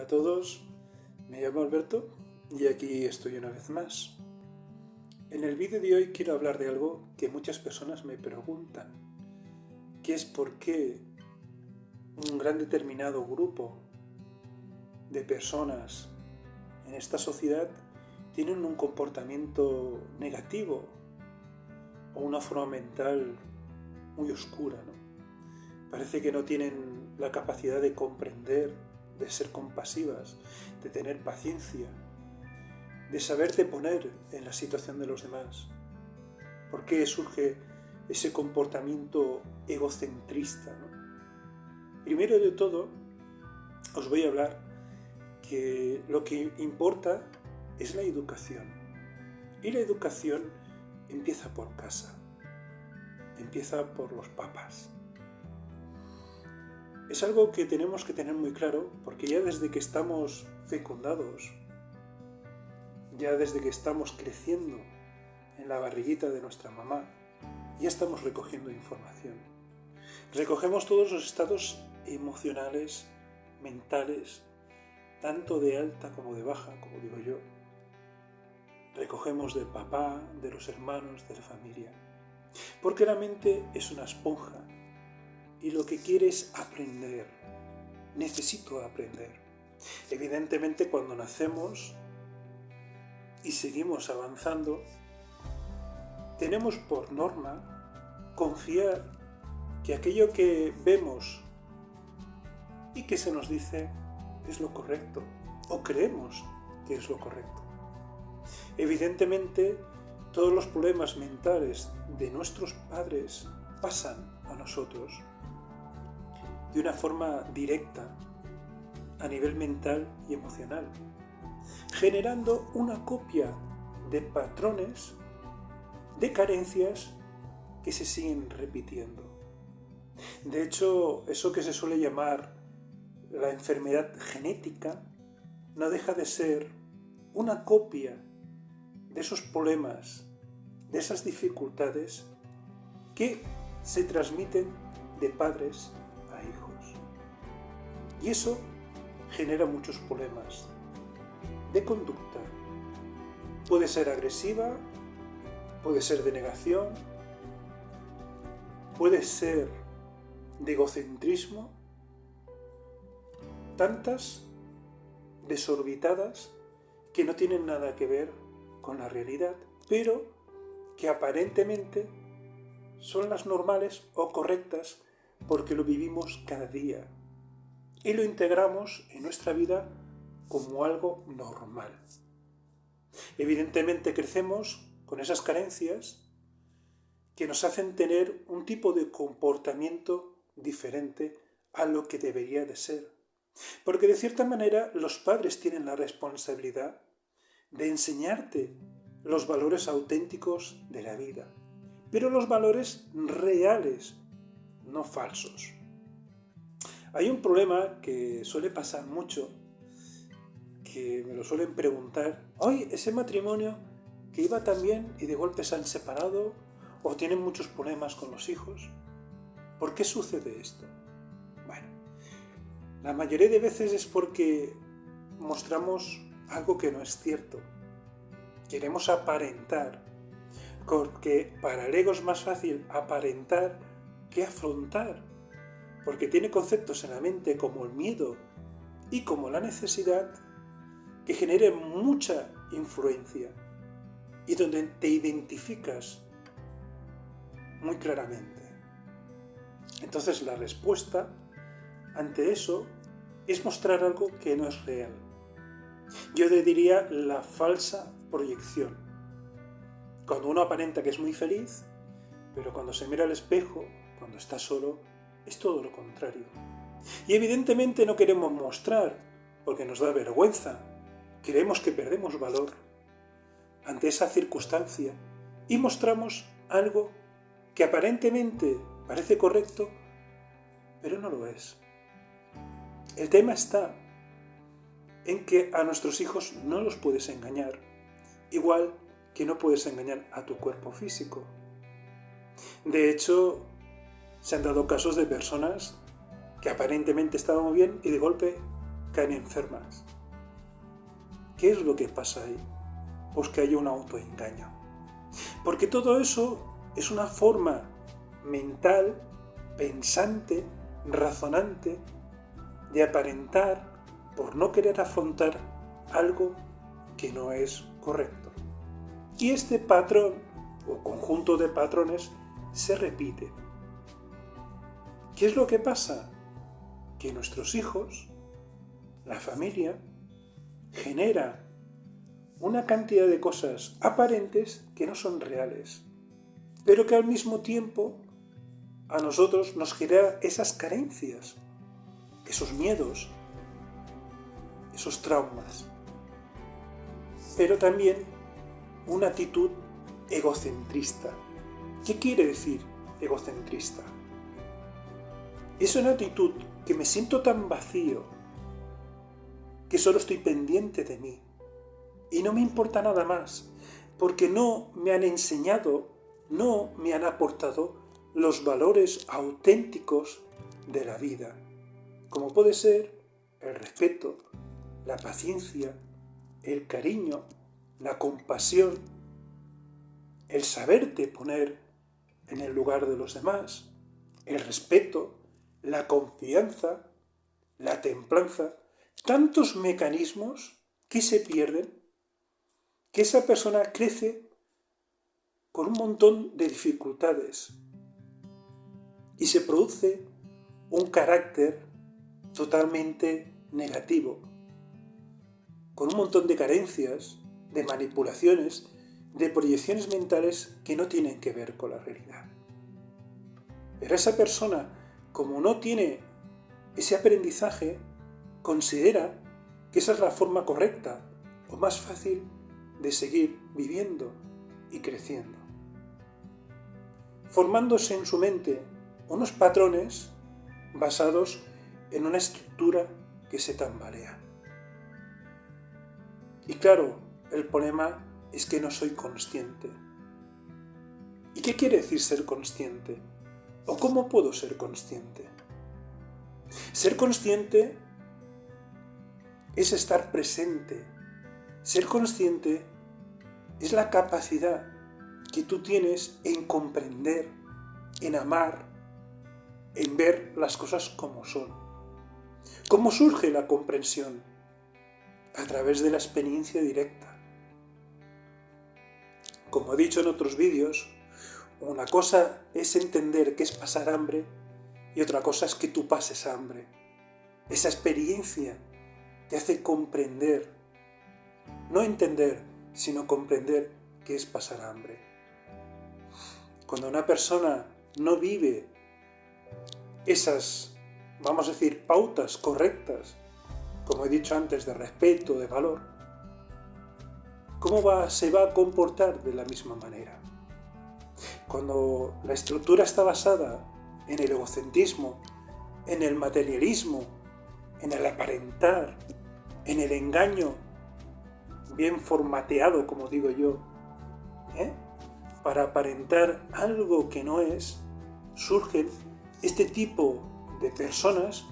Hola a todos, me llamo Alberto y aquí estoy una vez más. En el vídeo de hoy quiero hablar de algo que muchas personas me preguntan, que es por qué un gran determinado grupo de personas en esta sociedad tienen un comportamiento negativo o una forma mental muy oscura, ¿no? Parece que no tienen la capacidad de comprender, de ser compasivas, de tener paciencia, de saberte poner en la situación de los demás. ¿Por qué surge ese comportamiento egocentrista, ¿no? Primero de todo, os voy a hablar que lo que importa es la educación. Y la educación empieza por casa, empieza por los papás. Es algo que tenemos que tener muy claro porque ya desde que estamos fecundados, ya desde que estamos creciendo en la barriguita de nuestra mamá, ya estamos recogiendo información. Recogemos todos los estados emocionales, mentales, tanto de alta como de baja, como digo yo. Recogemos del papá, de los hermanos, de la familia. Porque la mente es una esponja y lo que quiere es aprender. Necesito aprender. Evidentemente, cuando nacemos y seguimos avanzando, tenemos por norma confiar que aquello que vemos y que se nos dice es lo correcto, o creemos que es lo correcto. Evidentemente, todos los problemas mentales de nuestros padres pasan a nosotros de una forma directa a nivel mental y emocional, generando una copia de patrones, de carencias que se siguen repitiendo. De hecho, eso que se suele llamar la enfermedad genética no deja de ser una copia de esos problemas, de esas dificultades que se transmiten de padres a hijos. Y eso genera muchos problemas de conducta. Puede ser agresiva, puede ser de negación, puede ser de egocentrismo, tantas desorbitadas que no tienen nada que ver con la realidad, pero que aparentemente son las normales o correctas porque lo vivimos cada día y lo integramos en nuestra vida como algo normal. Evidentemente crecemos con esas carencias que nos hacen tener un tipo de comportamiento diferente a lo que debería de ser. Porque de cierta manera los padres tienen la responsabilidad de enseñarte los valores auténticos de la vida, pero los valores reales, no falsos. Hay un problema que suele pasar mucho, que me lo suelen preguntar: oye, ese matrimonio que iba tan bien y de golpe se han separado o tienen muchos problemas con los hijos, ¿por qué sucede esto? Bueno, la mayoría de veces es porque mostramos algo que no es cierto. Queremos aparentar, porque para el ego es más fácil aparentar que afrontar, porque tiene conceptos en la mente como el miedo y como la necesidad que generen mucha influencia y donde te identificas muy claramente. Entonces la respuesta ante eso es mostrar algo que no es real. Yo le diría la falsa proyección. Cuando uno aparenta que es muy feliz, pero cuando se mira al espejo, cuando está solo, es todo lo contrario. Y evidentemente no queremos mostrar, porque nos da vergüenza. Creemos que perdemos valor ante esa circunstancia y mostramos algo que aparentemente parece correcto, pero no lo es. El tema está en que a nuestros hijos no los puedes engañar, igual que no puedes engañar a tu cuerpo físico. De hecho, se han dado casos de personas que aparentemente estaban muy bien y de golpe caen enfermas. ¿Qué es lo que pasa ahí? Pues que hay un autoengaño. Porque todo eso es una forma mental, pensante, razonante, de aparentar por no querer afrontar algo que no es correcto. Y este patrón o conjunto de patrones se repite. ¿Qué es lo que pasa? Que nuestros hijos, la familia, genera una cantidad de cosas aparentes que no son reales, pero que al mismo tiempo a nosotros nos genera esas carencias, esos miedos, esos traumas, pero también una actitud egocentrista. ¿Qué quiere decir egocentrista? Es una actitud que me siento tan vacío que solo estoy pendiente de mí y no me importa nada más, porque no me han enseñado, no me han aportado los valores auténticos de la vida, como puede ser el respeto, la paciencia, el cariño, la compasión, el saberte poner en el lugar de los demás, el respeto, la confianza, la templanza, tantos mecanismos que se pierden, que esa persona crece con un montón de dificultades y se produce un carácter totalmente negativo, con un montón de carencias, de manipulaciones, de proyecciones mentales que no tienen que ver con la realidad. Pero esa persona, como no tiene ese aprendizaje, considera que esa es la forma correcta o más fácil de seguir viviendo y creciendo, formándose en su mente unos patrones basados en una estructura que se tambalea. Y claro, el problema es que no soy consciente. ¿Y qué quiere decir ser consciente? ¿O cómo puedo ser consciente? Ser consciente es estar presente. Ser consciente es la capacidad que tú tienes en comprender, en amar, en ver las cosas como son. ¿Cómo surge la comprensión? A través de la experiencia directa. Como he dicho en otros vídeos, una cosa es entender qué es pasar hambre y otra cosa es que tú pases hambre. Esa experiencia te hace comprender, no entender, sino comprender qué es pasar hambre. Cuando una persona no vive esas, vamos a decir, pautas correctas, como he dicho antes, de respeto, de valor, ¿cómo se va a comportar de la misma manera? Cuando la estructura está basada en el egocentrismo, en el materialismo, en el aparentar, en el engaño bien formateado, como digo yo, para aparentar algo que no es, surgen este tipo de personas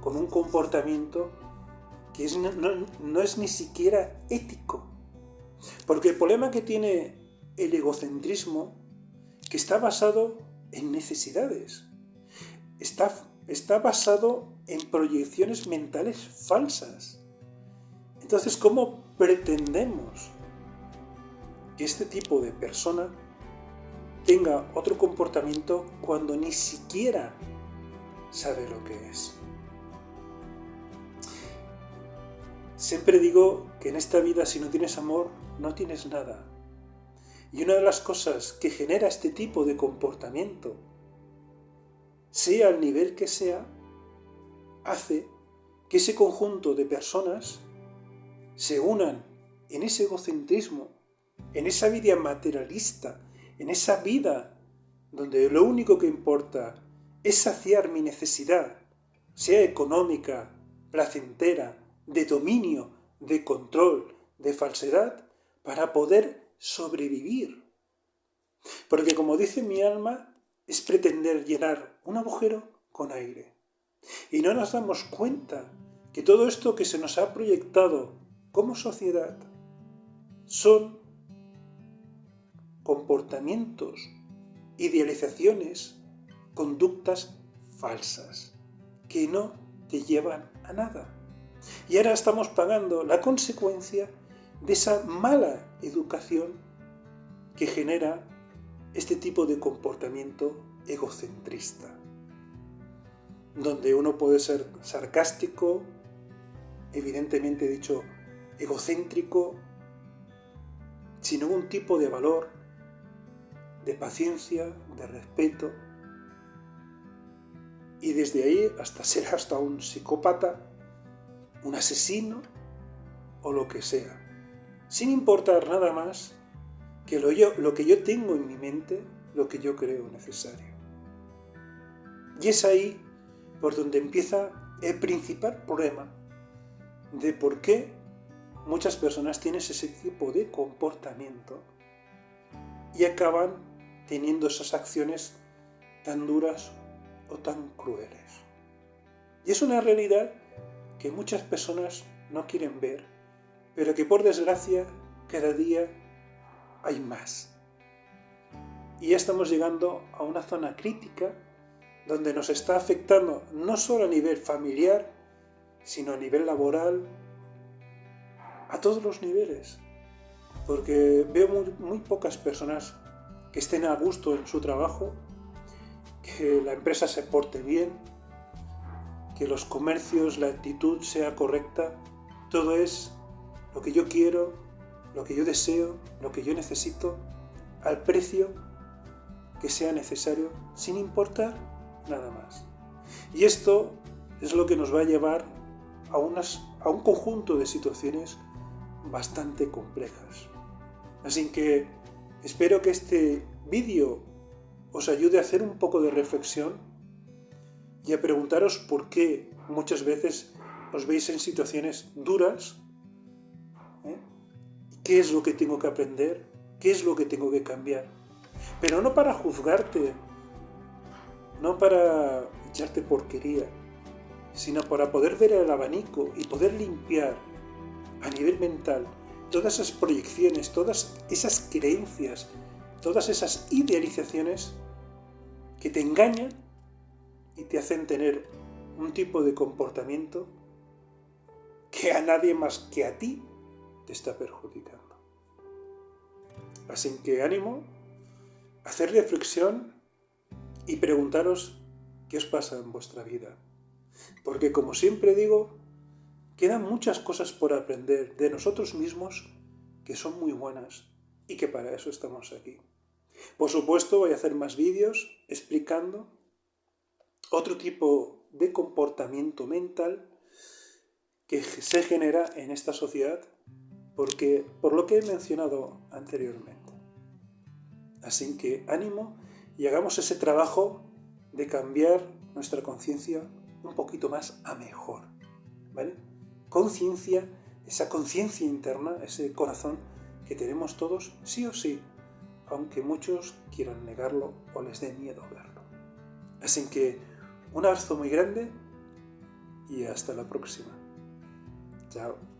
con un comportamiento que no es ni siquiera ético. Porque el problema que tiene el egocentrismo, que está basado en necesidades, está basado en proyecciones mentales falsas. Entonces, ¿cómo pretendemos que este tipo de persona tenga otro comportamiento cuando ni siquiera sabe lo que es? Siempre digo que en esta vida, si no tienes amor, no tienes nada. Y una de las cosas que genera este tipo de comportamiento, sea el nivel que sea, hace que ese conjunto de personas se unan en ese egocentrismo, en esa vida materialista, en esa vida donde lo único que importa es saciar mi necesidad, sea económica, placentera, de dominio, de control, de falsedad, para poder sobrevivir. Porque como dice mi alma, es pretender llenar un agujero con aire. Y no nos damos cuenta que todo esto que se nos ha proyectado como sociedad son comportamientos, idealizaciones, conductas falsas, que no te llevan a nada. Y ahora estamos pagando la consecuencia de esa mala educación que genera este tipo de comportamiento egocentrista, donde uno puede ser sarcástico, evidentemente dicho egocéntrico, sin ningún tipo de valor, de paciencia, de respeto, y desde ahí hasta ser hasta un psicópata, un asesino o lo que sea, sin importar nada más que lo que yo tengo en mi mente, lo que yo creo necesario. Y es ahí por donde empieza el principal problema de por qué muchas personas tienen ese tipo de comportamiento y acaban teniendo esas acciones tan duras o tan crueles. Y es una realidad que muchas personas no quieren ver, pero que por desgracia cada día hay más. Y ya estamos llegando a una zona crítica donde nos está afectando no solo a nivel familiar, sino a nivel laboral, a todos los niveles. Porque veo muy pocas personas que estén a gusto en su trabajo, que la empresa se porte bien, que los comercios, la actitud sea correcta. Todo es lo que yo quiero, lo que yo deseo, lo que yo necesito, al precio que sea necesario, sin importar nada más. Y esto es lo que nos va a llevar a un conjunto de situaciones bastante complejas. Así que espero que este vídeo os ayude a hacer un poco de reflexión y a preguntaros por qué muchas veces os veis en situaciones duras, qué es lo que tengo que aprender, qué es lo que tengo que cambiar. Pero no para juzgarte, no para echarte porquería, sino para poder ver el abanico y poder limpiar a nivel mental todas esas proyecciones, todas esas creencias, todas esas idealizaciones que te engañan y te hacen tener un tipo de comportamiento que a nadie más que a ti te está perjudicando. Así que ánimo, hacer reflexión y preguntaros qué os pasa en vuestra vida. Porque como siempre digo, quedan muchas cosas por aprender de nosotros mismos que son muy buenas y que para eso estamos aquí. Por supuesto, voy a hacer más vídeos explicando otro tipo de comportamiento mental que se genera en esta sociedad por lo que he mencionado anteriormente. Así que ánimo y hagamos ese trabajo de cambiar nuestra conciencia un poquito más a mejor, ¿vale? Conciencia, esa conciencia interna, ese corazón que tenemos todos sí o sí, aunque muchos quieran negarlo o les dé miedo verlo. Así que un abrazo muy grande y hasta la próxima. Chao.